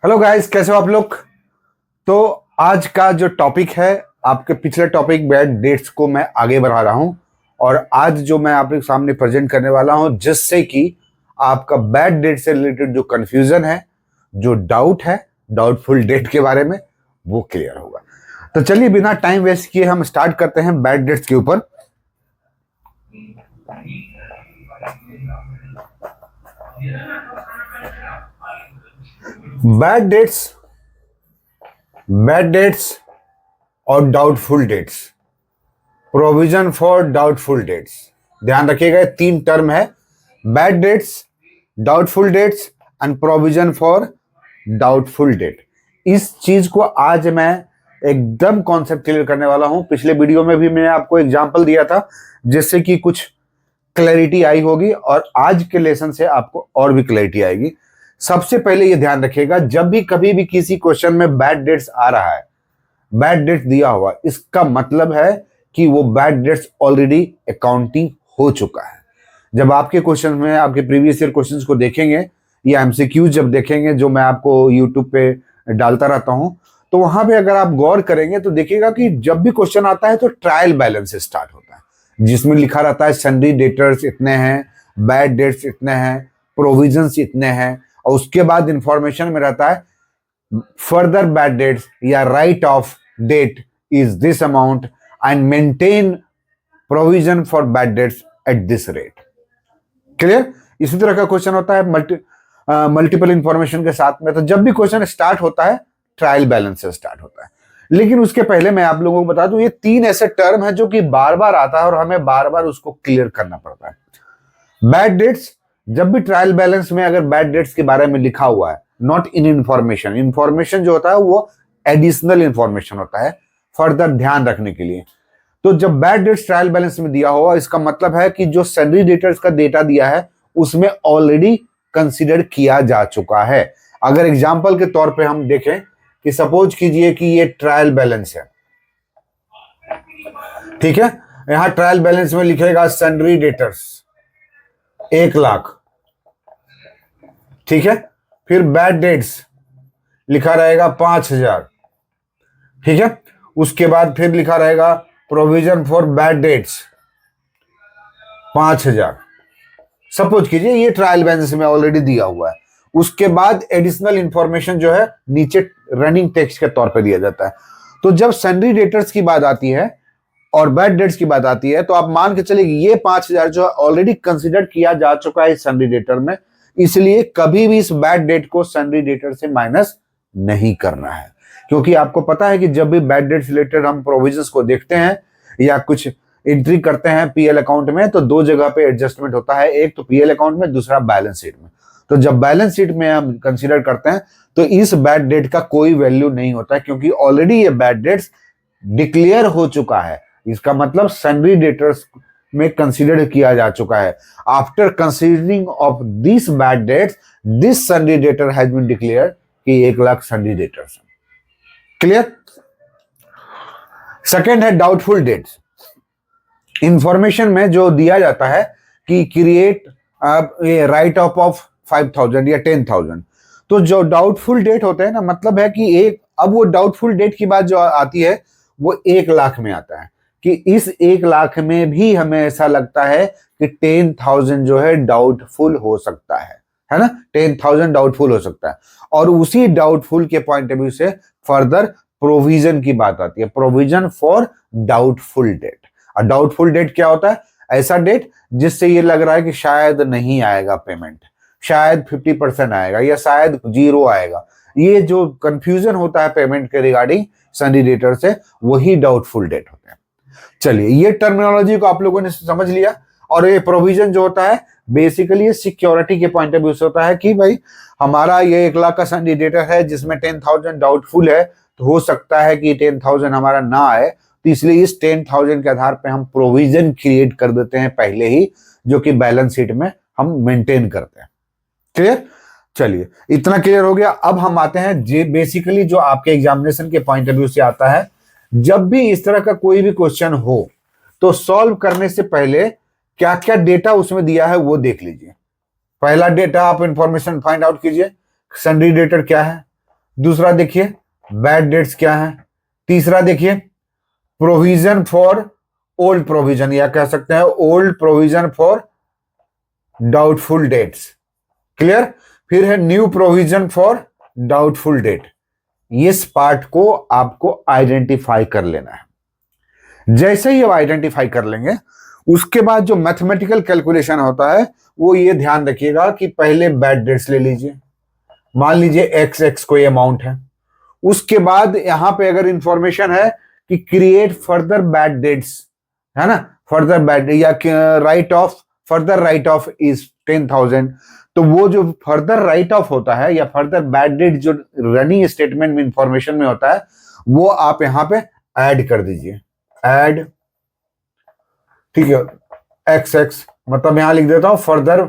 Hello guys, कैसे हो आप लोग। तो आज का जो टॉपिक है, आपके पिछले टॉपिक बैड डेट्स को मैं आगे बढ़ा रहा हूं और आज जो मैं आपके सामने प्रेजेंट करने वाला हूं, जिससे कि आपका बैड डेट से रिलेटेड जो कंफ्यूजन है, जो डाउट है डाउटफुल डेट के बारे में, वो क्लियर होगा। तो चलिए बिना टाइम वेस्ट किए हम स्टार्ट करते हैं बैड डेट्स के ऊपर। बैड डेट्स और doubtful debts, provision for doubtful debts. ध्यान रखिएगा, तीन टर्म है: bad debts, doubtful debts and provision for doubtful date. इस चीज को आज मैं एकदम कॉन्सेप्ट क्लियर करने वाला हूं। पिछले वीडियो में भी मैंने आपको एग्जांपल दिया था, जिससे कि कुछ क्लैरिटी आई होगी और आज के लेसन से आपको और भी क्लैरिटी आएगी। सबसे पहले ये ध्यान रखिएगा, जब भी कभी भी किसी क्वेश्चन में बैड डेट्स आ रहा है, बैड डेट दिया हुआ, इसका मतलब है कि वो बैड डेट्स ऑलरेडी अकाउंटिंग हो चुका है। जब आपके क्वेश्चन में आपके प्रीवियस ईयर क्वेश्चंस को देखेंगे या एमसीक्यूज जब देखेंगे, जो मैं आपको यूट्यूब पे डालता रहता हूं, तो वहां पे अगर आप गौर करेंगे तो देखिएगा कि जब भी क्वेश्चन आता है तो ट्रायल बैलेंस से स्टार्ट होता है, जिसमें लिखा रहता है सन्ड्री डेटर्स इतने हैं, बैड डेट्स इतने हैं, प्रोविजंस इतने हैं, और उसके बाद इंफॉर्मेशन में रहता है फर्दर बैड डेट्स या write off debt is this amount and maintain provision for bad debts at this rate. Clear? इसी तरह का क्वेश्चन होता है मल्टीपल इंफॉर्मेशन के साथ में। तो जब भी क्वेश्चन स्टार्ट होता है, ट्रायल बैलेंस से स्टार्ट होता है। लेकिन उसके पहले मैं आप लोगों को बता दूं, ये तीन ऐसे टर्म है जो कि बार बार आता है और हमें बार बार उसको क्लियर करना पड़ता है। बैड डेट्स, जब भी ट्रायल बैलेंस में अगर बैड डेट्स के बारे में लिखा हुआ है, नॉट इन इंफॉर्मेशन, इंफॉर्मेशन जो होता है वो एडिशनल इंफॉर्मेशन होता है फर्दर ध्यान रखने के लिए। तो जब बैड डेट्स ट्रायल बैलेंस में दिया हुआ, इसका मतलब है कि जो सन्ड्री डेटर्स का डेटा दिया है उसमें ऑलरेडी कंसीडर किया जा चुका है। अगर एग्जांपल के तौर पे हम देखें कि सपोज कीजिए कि ये ट्रायल बैलेंस है, ठीक है। यहां ट्रायल बैलेंस में लिखेगा सन्ड्री डेटर्स 1,00,000, ठीक है। फिर बैड डेट्स लिखा रहेगा 5,000, ठीक है। उसके बाद फिर लिखा रहेगा provision for bad dates 5,000। Suppose कीजिए ये ट्रायल बैलेंस में ऑलरेडी दिया हुआ है। उसके बाद एडिशनल इंफॉर्मेशन जो है नीचे रनिंग टेक्स्ट के तौर पे दिया जाता है। तो जब सन्ड्री डेटर्स की बात आती है और बैड डेट्स की बात आती है, तो आप मान के चलिए ये 5,000 जो है ऑलरेडी कंसिडर किया जा चुका है इस सन्ड्री डेटर में, इसलिए कभी भी इस बैड डेट को सन्ड्री डेटर से माइनस नहीं करना है। क्योंकि आपको पता है कि जब भी बैड डेट रिलेटेड हम प्रोविजंस को देखते हैं या कुछ एंट्री करते हैं पीएल अकाउंट में, तो दो जगह पे एडजस्टमेंट होता है, एक तो पीएल अकाउंट में, दूसरा बैलेंस शीट में। तो जब बैलेंस शीट में हम कंसीडर करते हैं तो इस बैड डेट का कोई वैल्यू नहीं होता है, क्योंकि ऑलरेडी ये बैड डेट्स डिक्लेयर हो चुका है। इसका मतलब सन्ड्री डेटर्स में कंसीडर किया जा चुका है। After considering of this bad debts, this sundry debtor has been declare कि 1,00,000 सन्ड्री डेटर्स। क्लियर? सेकेंड है डाउटफुल डेट्स। इंफॉर्मेशन में जो दिया जाता है कि क्रिएट राइट ऑफ 5,000 या 10,000, तो जो डाउटफुल डेट होते हैं ना, मतलब है कि एक, अब वो डाउटफुल डेट की बात जो आती है वो 1,00,000 में आता है कि इस 1,00,000 में भी हमें ऐसा लगता है कि 10,000 जो है डाउटफुल हो सकता है ना, 10,000 डाउटफुल हो सकता है। और उसी डाउटफुल के पॉइंट ऑफ व्यू से फर्दर प्रोविजन की बात आती है, प्रोविजन फॉर डाउटफुल डेट। और डाउटफुल डेट क्या होता है? ऐसा डेट जिससे ये लग रहा है कि शायद नहीं आएगा पेमेंट, शायद 50% आएगा या शायद 0 आएगा। ये जो कंफ्यूजन होता है पेमेंट के रिगार्डिंग सन्ड्री डेटर से, वही डाउटफुल डेट होते हैं। चलिए, ये टर्मिनोलॉजी को आप लोगों ने समझ लिया। और ये प्रोविजन जो होता है बेसिकली सिक्योरिटी के पॉइंट ऑफ व्यू से होता है कि भाई हमारा ये 1,00,000 का सन्ड्री डेटर है जिसमें 10,000 डाउटफुल है, तो हो सकता है कि 10,000 हमारा ना आए, तो इसलिए इस 10,000 के आधार पे हम प्रोविजन क्रिएट कर देते हैं पहले ही, जो कि बैलेंस शीट में हम मेंटेन करते हैं। क्लियर? चलिए, इतना क्लियर हो गया। अब हम आते हैं बेसिकली जो आपके एग्जामिनेशन के पॉइंट ऑफ व्यू से आता है, जब भी इस तरह का कोई भी क्वेश्चन हो तो सॉल्व करने से पहले क्या क्या डेटा उसमें दिया है वो देख लीजिए। पहला डेटा आप इंफॉर्मेशन फाइंड आउट कीजिए, सन्ड्री डेटर क्या है, दूसरा देखिए बैड डेट्स क्या है, तीसरा देखिए प्रोविजन फॉर ओल्ड प्रोविजन, या कह सकते हैं old provision for doubtful debts, clear. फिर है new provision for doubtful date. इस पार्ट को आपको आइडेंटिफाई कर लेना है। जैसे ही आप आइडेंटिफाई कर लेंगे उसके बाद जो मैथमेटिकल कैलकुलेशन होता है वो ये ध्यान रखिएगा कि पहले बैड डेट्स ले लीजिए, मान लीजिए एक्स एक्स कोई अमाउंट है, उसके बाद यहां पे अगर इंफॉर्मेशन है कि क्रिएट फर्दर बैड डेट्स, है ना, फर्दर बैड या write of, further right of is 10,000, तो वो जो फर्दर राइट ऑफ होता है या फर्दर बैड डेट जो रनिंग स्टेटमेंट में इंफॉर्मेशन में होता है वो आप यहां पे ऐड कर दीजिए, ऐड, ठीक है, एक्स एक्स, मतलब यहां लिख देता हूं further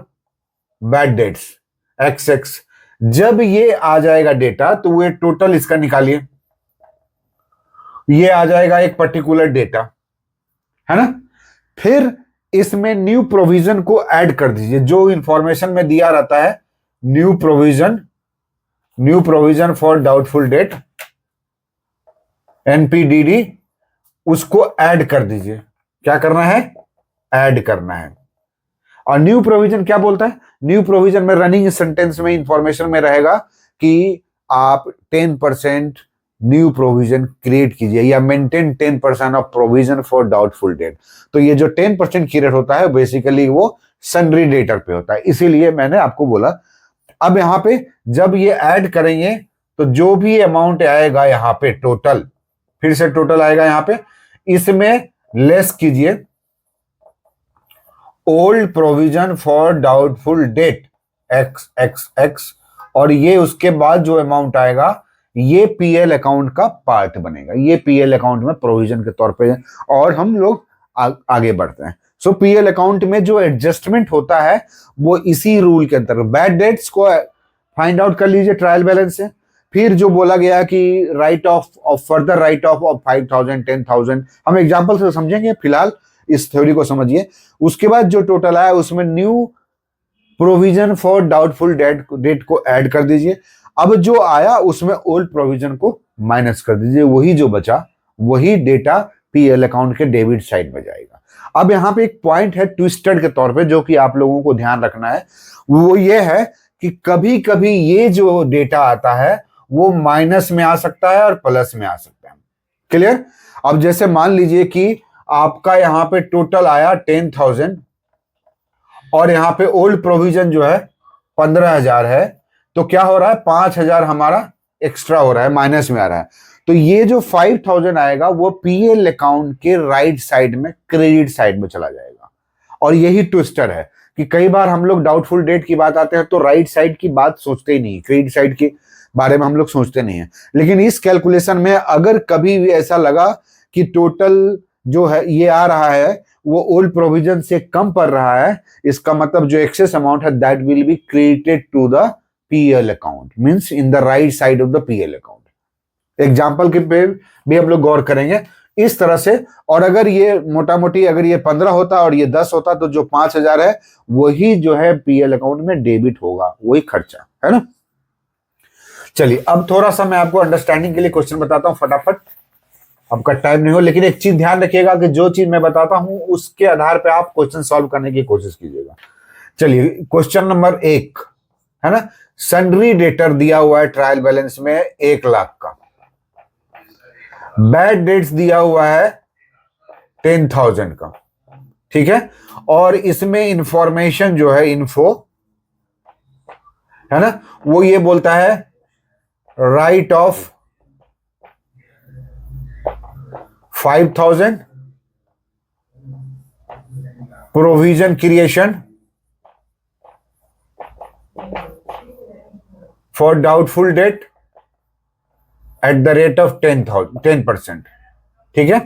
bad dates x x. जब ये आ जाएगा डेटा तो वो टोटल इसका निकालिए, ये आ जाएगा एक पर्टिकुलर डेटा, है ना। फिर इसमें न्यू प्रोविजन को ऐड कर दीजिए, जो इंफॉर्मेशन में दिया रहता है new provision for doubtful debt NPDD, उसको ऐड कर दीजिए। क्या करना है, ऐड करना है। और न्यू प्रोविजन क्या बोलता है, न्यू प्रोविजन में रनिंग सेंटेंस में इंफॉर्मेशन में रहेगा कि आप 10% न्यू प्रोविजन क्रिएट कीजिए या maintain 10% of provision for doubtful date. तो ये जो 10% क्रिएट होता है बेसिकली वो सन्ड्री डेटर पे होता है, इसीलिए मैंने आपको बोला। अब यहां पे जब ये ऐड करेंगे तो जो भी अमाउंट आएगा यहां पे टोटल, फिर से टोटल आएगा यहां पे, इसमें लेस कीजिए old provision for doubtful date x x x, और ये उसके बाद जो अमाउंट आएगा ये पीएल अकाउंट का पार्ट बनेगा, ये पीएल अकाउंट में प्रोविजन के तौर पे, और हम लोग आगे बढ़ते हैं। सो पीएल अकाउंट में जो एडजस्टमेंट होता है वो इसी रूल के अंतर्गत, बैड डेट्स को फाइंड आउट कर लीजिए ट्रायल बैलेंस से। फिर जो बोला गया कि right of further right of 5,000 10,000, हम एग्जांपल से समझेंगे, फिलहाल इस थ्योरी को समझिए। उसके बाद जो टोटल आया उसमें new provision for doubtful date को ऐड कर दीजिए। अब जो आया उसमें ओल्ड प्रोविजन को माइनस कर दीजिए, वही जो बचा वही डेटा पीएल अकाउंट के डेबिट साइड में जाएगा। अब यहां पे एक पॉइंट है ट्विस्टेड के तौर पे जो कि आप लोगों को ध्यान रखना है, वो ये है कि कभी कभी ये जो डेटा आता है वो माइनस में आ सकता है और प्लस में आ सकता है, क्लियर। अब जैसे मान लीजिए कि आपका यहां पे टोटल आया 10,000 और यहां पे ओल्ड प्रोविजन जो है 15,000 है, तो क्या हो रहा है 5,000 हमारा एक्स्ट्रा हो रहा है, माइनस में आ रहा है। तो ये जो 5,000 आएगा वो पीएल अकाउंट के राइट साइड में, क्रेडिट साइड में चला जाएगा। और यही ट्विस्टर है कि कई बार हम लोग डाउटफुल डेट की बात आते हैं तो राइट साइड की बात सोचते ही नहीं, क्रेडिट साइड के बारे में हम लोग सोचते नहीं है। लेकिन इस कैलकुलेशन में अगर कभी भी ऐसा लगा कि टोटल जो है ये आ रहा है वो ओल्ड प्रोविजन से कम पड़ रहा है, इसका मतलब जो एक्सेस अमाउंट है that will be credited to the PL account, means in the right side of the PL account. Example के पे भी हम लोग गौर करेंगे इस तरह से। और अगर ये मोटा मोटी अगर ये 15 होता और ये 10 होता तो जो 5,000 है वही जो है पीएल अकाउंट में डेबिट होगा, वही खर्चा है ना। चलिए अब थोड़ा सा मैं आपको अंडरस्टैंडिंग के लिए क्वेश्चन बताता हूं फटाफट, आपका टाइम नहीं हो, लेकिन एक चीज ध्यान रखिएगा कि जो चीज मैं बताता हूं उसके आधार पे आप क्वेश्चन सॉल्व करने की कोशिश कीजिएगा। चलिए क्वेश्चन नंबर 1 है ना, सन्ड्री डेटर दिया हुआ है ट्रायल बैलेंस में 1 लाख का, बैड डेट्स दिया हुआ है 10,000 का, ठीक है। और इसमें इंफॉर्मेशन जो है इन्फो है ना, वो ये बोलता है right of 5,000 provision creation for doubtful date at the rate of 10%, ठीक है।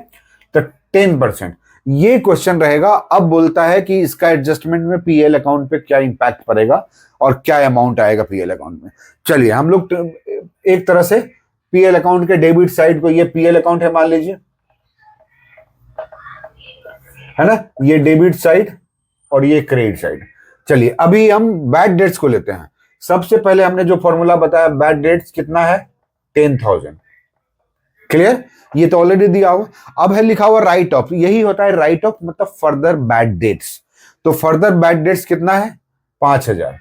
तो 10% ये क्वेश्चन रहेगा। अब बोलता है कि इसका एडजस्टमेंट में पीएल अकाउंट पे क्या इंपैक्ट पड़ेगा और क्या अमाउंट आएगा पीएल अकाउंट में। चलिए हम लोग एक तरह से पीएल अकाउंट के डेबिट साइड को, ये पीएल अकाउंट है मान लीजिए, है ना, ये डेबिट साइड और ये क्रेडिट साइड। चलिए अभी हम बैड डेट्स को लेते हैं। सबसे पहले हमने जो फॉर्मूला बताया बैड डेट्स कितना है 10,000। क्लियर? ये तो ऑलरेडी दिया हुआ। अब है लिखा हुआ राइट ऑफ, यही होता है राइट ऑफ, मतलब फर्दर बैड डेट्स। तो फर्दर बैड डेट्स कितना है? 5,000।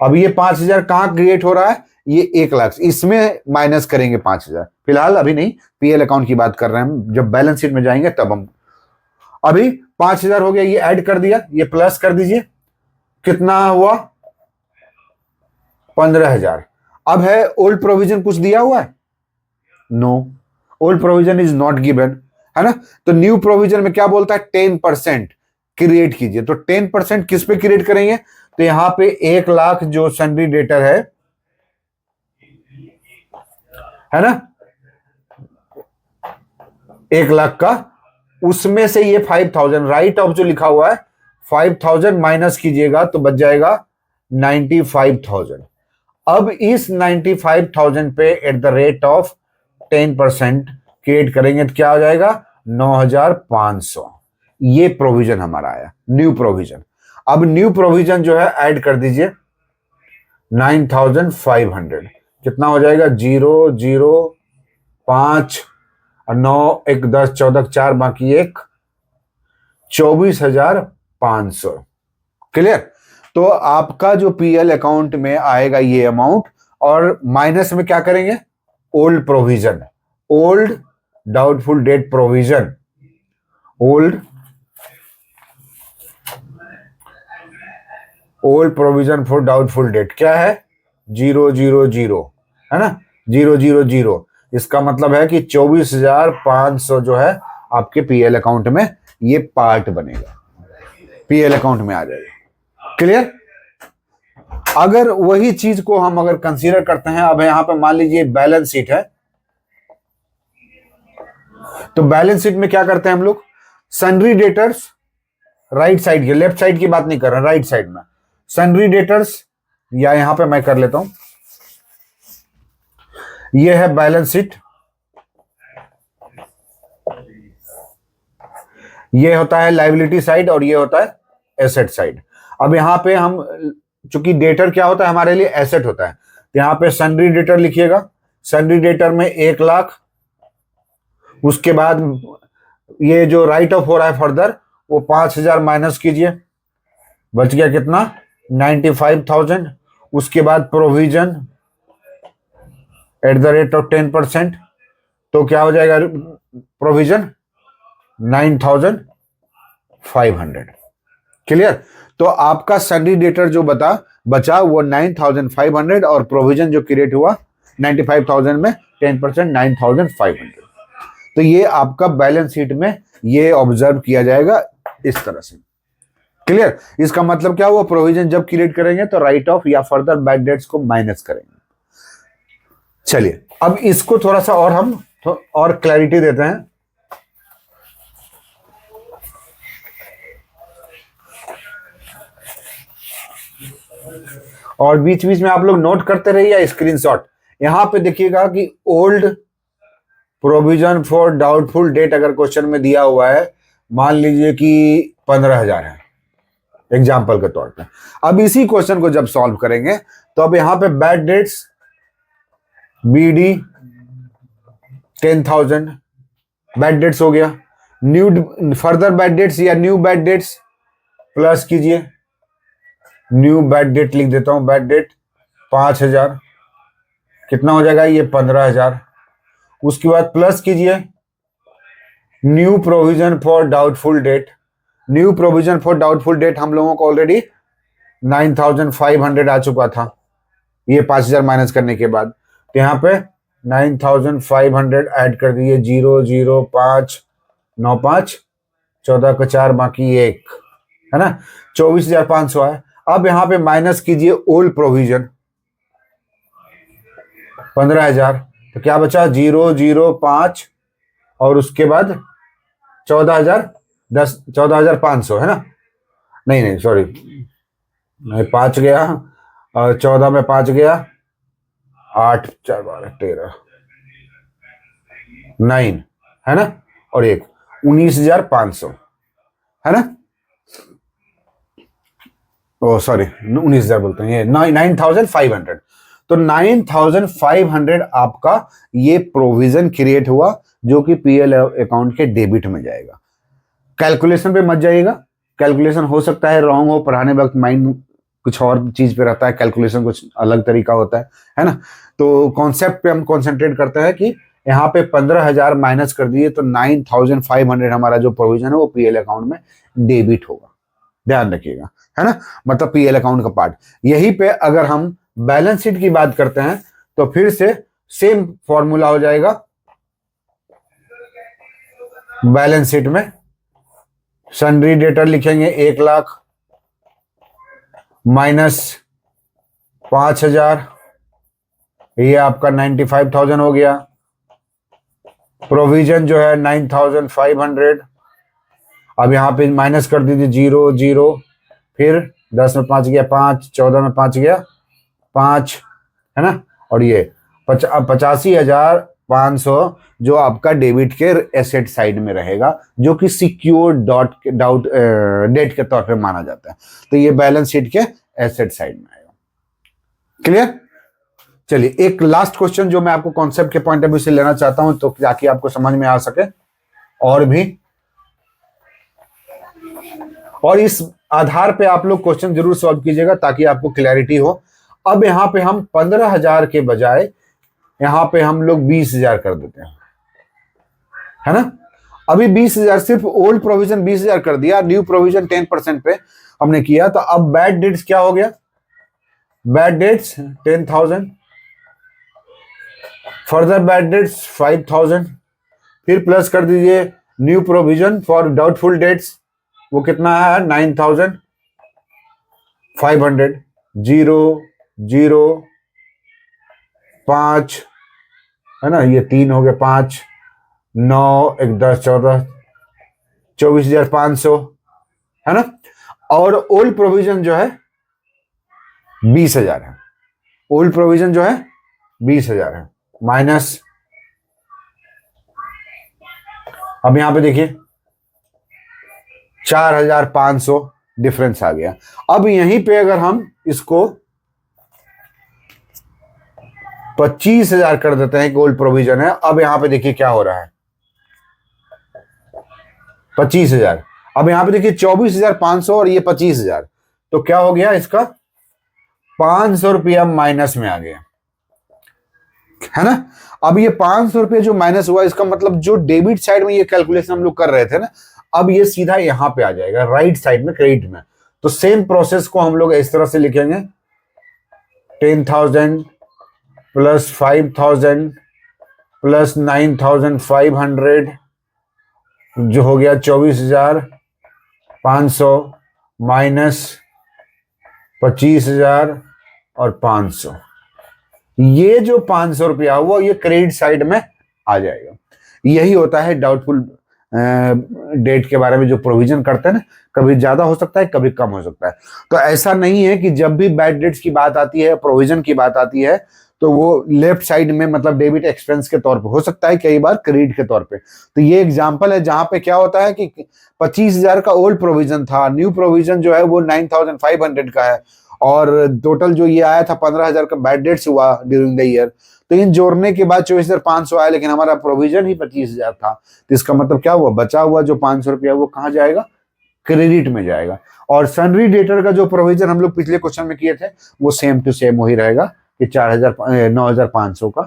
अब ये 5,000 कहां क्रिएट हो रहा है? ये 1,00,000, इसमें माइनस करेंगे 5,000। फिलहाल अभी नहीं, पीएल अकाउंट की बात कर रहे हैं हम, जब बैलेंस शीट में जाएंगे तब हम। अभी 5,000 हो गया, ये ऐड कर दिया, ये प्लस कर दीजिए, कितना हुआ? 15,000। अब है ओल्ड प्रोविजन कुछ दिया हुआ है? No, old provision is not given, है ना। तो न्यू प्रोविजन में क्या बोलता है? 10% क्रिएट कीजिए। तो 10% किस पे क्रिएट करेंगे? तो यहां पे 1,00,000 जो सन्ड्री डेटर है ना, 1,00,000 का, उसमें से ये 5,000 राइट ऑफ जो लिखा हुआ है, 5,000 माइनस कीजिएगा तो बच जाएगा 95,000। अब इस 95,000 पे at the rate of 10% create करेंगे तो क्या हो जाएगा? 9,500। ये प्रोविजन हमारा आया, न्यू प्रोविजन। अब न्यू प्रोविजन जो है ऐड कर दीजिए 9,500। कितना हो जाएगा? 0 0 5 और 9 1 10 14 4 बाकी 1, 24,500। क्लियर? तो आपका जो पीएल अकाउंट में आएगा ये अमाउंट, और माइनस में क्या करेंगे? Old provision, old doubtful debt provision, old provision for doubtful date क्या है? 000, है ना, 000। इसका मतलब है कि 24,500 जो है आपके पीएल अकाउंट में ये पार्ट बनेगा, पीएल अकाउंट में आ जाएगा। क्लियर? अगर वही चीज को हम अगर कंसीडर करते हैं, अब यहां पे मान लीजिए बैलेंस शीट है, तो बैलेंस शीट में क्या करते हैं हम लोग? सन्ड्री डेटर्स, राइट साइड की, लेफ्ट साइड की बात नहीं कर रहे, राइट साइड में सन्ड्री डेटर्स, या यहां पे मैं कर लेता हूं, ये है बैलेंस शीट, ये होता है लायबिलिटी साइड और ये होता है एसेट साइड। अब यहां पे हम, चूंकि डेटर क्या होता है हमारे लिए? एसेट होता है, तो यहां पे सन्ड्री डेटर लिखिएगा। सन्ड्री डेटर में 1,00,000, उसके बाद ये जो राइट ऑफ हो रहा है फर्दर, वो 5,000 माइनस कीजिए, बच गया कितना? 95,000। उसके बाद provision at the rate of 10%, तो क्या हो जाएगा प्रोविजन? 9,500। क्लियर? तो आपका सन्ड्री डेटर जो बचा वो 9,500, और प्रोविजन जो क्रिएट हुआ 95,000 में 10% 9,500। तो ये आपका बैलेंस शीट में ये ऑब्जर्व किया जाएगा इस तरह से। क्लियर? इसका मतलब क्या हुआ? प्रोविजन जब क्रिएट करेंगे तो राइट ऑफ या फर्दर बैड डेट्स को माइनस करेंगे। चलिए अब इसको थोड़ा सा और हम और क्लैरिटी देते हैं। और बीच बीच में आप लोग नोट करते रहिए, स्क्रीनशॉट। यहां पे देखिएगा कि old provision for doubtful date अगर क्वेश्चन में दिया हुआ है, मान लीजिए कि 15,000 है एग्जाम्पल के तौर पे। अब इसी क्वेश्चन को जब सॉल्व करेंगे तो अब यहां पे bad debts BD 10,000 bad debts हो गया। न्यू फर्दर बैड डेट्स या न्यू बैड डेट्स प्लस कीजिए, न्यू बैड डेट लिख देता हूं, बैड डेट 5,000, कितना हो जाएगा? ये 15,000। उसके बाद प्लस कीजिए new provision for doubtful date. New provision for doubtful date हम लोगों को ऑलरेडी 9,500 आ चुका था, ये 5,000 माइनस करने के बाद। तो यहाँ पे 9,500 ऐड कर दिए, 0 0 5 9 5 14 का 4 बाकी 1, है ना, 24,500 है। अब यहाँ पे माइनस कीजिए ओल्ड प्रोविजन 15,000, तो क्या बचा? 0 0 5 और उसके बाद 14,500, है ना, नहीं सॉरी, नहीं 5 गया और 14 में 5 गया, 8 4 12 13 9, है ना, और 1 19,500, है ना, ओ सॉरी 19,000 बोलते हैं, ये 9,500। तो 9,500 आपका ये प्रोविजन क्रिएट हुआ जो कि पीएल अकाउंट के डेबिट में जाएगा। कैलकुलेशन पे मत जाइएगा, कैलकुलेशन हो सकता है रॉन्ग हो, पढ़ाने वक्त माइंड कुछ और चीज पे रहता है, कैलकुलेशन कुछ अलग तरीका होता है ना। तो कॉन्सेप्ट पे हम कॉन्सेंट्रेट करते हैं कि यहाँ पे 15,000 माइनस कर दिए तो 9,500 हमारा जो प्रोविजन है वो पीएल अकाउंट में डेबिट होगा, ध्यान रखिएगा, है ना, मतलब पीएल अकाउंट का पार्ट। यही पे अगर हम बैलेंस शीट की बात करते हैं तो फिर से सेम फॉर्मूला हो जाएगा। बैलेंस शीट में सन्ड्री डेटर लिखेंगे 1 लाख माइनस 5,000, ये आपका 95,000 हो गया। प्रोविजन जो है 9,500, अब यहां पे माइनस कर दीजिए 0 0, फिर 10 में 5 गया 5, 14 में 5 गया 5, है ना, और ये 85,500 जो आपका डेबिट के एसेट साइड में रहेगा, जो कि सिक्योर डेट के तौर पे माना जाता है। तो ये बैलेंस शीट के एसेट साइड में आएगा। क्लियर? चलिए एक लास्ट क्वेश्चन जो मैं आपको कॉन्सेप्ट के पॉइंट ऑफ व्यू से लेना चाहता हूं, तो ताकि आपको समझ में आ सके और भी, और इस आधार पे आप लोग क्वेश्चन जरूर सॉल्व कीजिएगा ताकि आपको क्लैरिटी हो। अब यहां पे हम 15,000 के बजाय यहां पे हम लोग 20,000 कर देते हैं, है ना। अभी 20,000 सिर्फ ओल्ड प्रोविजन 20,000 कर दिया, न्यू प्रोविजन 10% पे हमने किया, तो अब बैड डेट्स क्या हो गया, bad debts 10,000, further bad dates 5,000, फिर प्लस कर दीजिए new provision for doubtful debts, वो कितना है 9,500, 0 0 5, है ना, ये 3 हो गया 5 9 1 10 14, 24,500, है ना। और ओल्ड प्रोविजन जो है 20,000 है, ओल्ड प्रोविजन जो है 20,000 है, माइनस, अब यहां पे देखिए 4,500 डिफरेंस आ गया। अब यहीं पे अगर हम इसको 25,000 कर देते हैं, ओल्ड प्रोविजन है, अब यहां पे देखिए क्या हो रहा है 25,000, अब यहां पे देखिए 24,500 और ये 25,000, तो क्या हो गया इसका 500 रुपया माइनस में आ गया, है ना। अब ये 500 रुपया जो माइनस हुआ, इसका मतलब जो डेबिट साइड में ये कैलकुलेशन हम लोग कर रहे थे ना, अब ये सीधा यहां पे आ जाएगा राइट साइड में, क्रेडिट में। तो सेम प्रोसेस को हम लोग इस तरह से लिखेंगे 10,000 प्लस 5,000 प्लस 9,500 जो हो गया 24,500 माइनस 25,000 और 500, ये जो 500 रुपया हुआ ये क्रेडिट साइड में आ जाएगा। यही होता है डाउटफुल डेट के बारे में जो प्रोविजन करते हैं ना, कभी ज्यादा हो सकता है कभी कम हो सकता है। तो ऐसा नहीं है कि जब भी बैड डेट्स की बात आती है, प्रोविजन की बात आती है, तो वो लेफ्ट साइड में मतलब डेबिट एक्सपेंस के तौर पे हो सकता है, कई बार क्रेडिट के तौर पे। तो ये एग्जांपल है जहां पे क्या होता है कि 25,000 का ओल्ड प्रोविजन था, न्यू प्रोविजन जो है वो 9,500 का है, और टोटल जो ये आया था 15,000 का बैड डेट्स हुआ ड्यूरिंग द ईयर। तो इन जोड़ने के बाद 24,500 आया, लेकिन हमारा प्रोविजन ही 25,000 था। तो इसका मतलब क्या हुआ, बचा हुआ जो 500 रुपया वो कहाँ जाएगा, क्रेडिट में जाएगा। और सन्ड्री डेटर का जो प्रोविजन हम लोग पिछले क्वेश्चन में किए थे वो सेम टू सेम वही रहेगा कि 9,500 का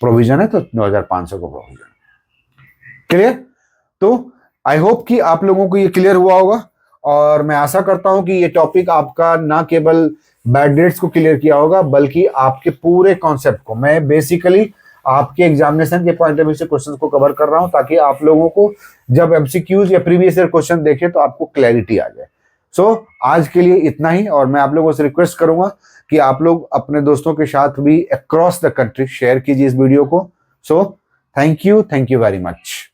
प्रोविजन है, तो 9,500 का प्रोविजन। क्लियर? तो आई होप कि आप लोगों को ये क्लियर हुआ होगा, और मैं आशा करता हूं कि ये टॉपिक आपका ना केवल बैड डेट्स को क्लियर किया होगा, बल्कि आपके पूरे कॉन्सेप्ट को। मैं बेसिकली आपके एग्जामिनेशन के पॉइंट ऑफ व्यू से क्वेश्चंस को कवर कर रहा हूं, ताकि आप लोगों को जब एमसीक्यूज या प्रीवियस ईयर क्वेश्चन देखे तो आपको क्लैरिटी आ जाए। सो आज के लिए इतना ही, और मैं आप लोगों से रिक्वेस्ट करूंगा कि आप लोग अपने दोस्तों के साथ भी अक्रॉस द कंट्री शेयर कीजिए इस वीडियो को। So thank you very much.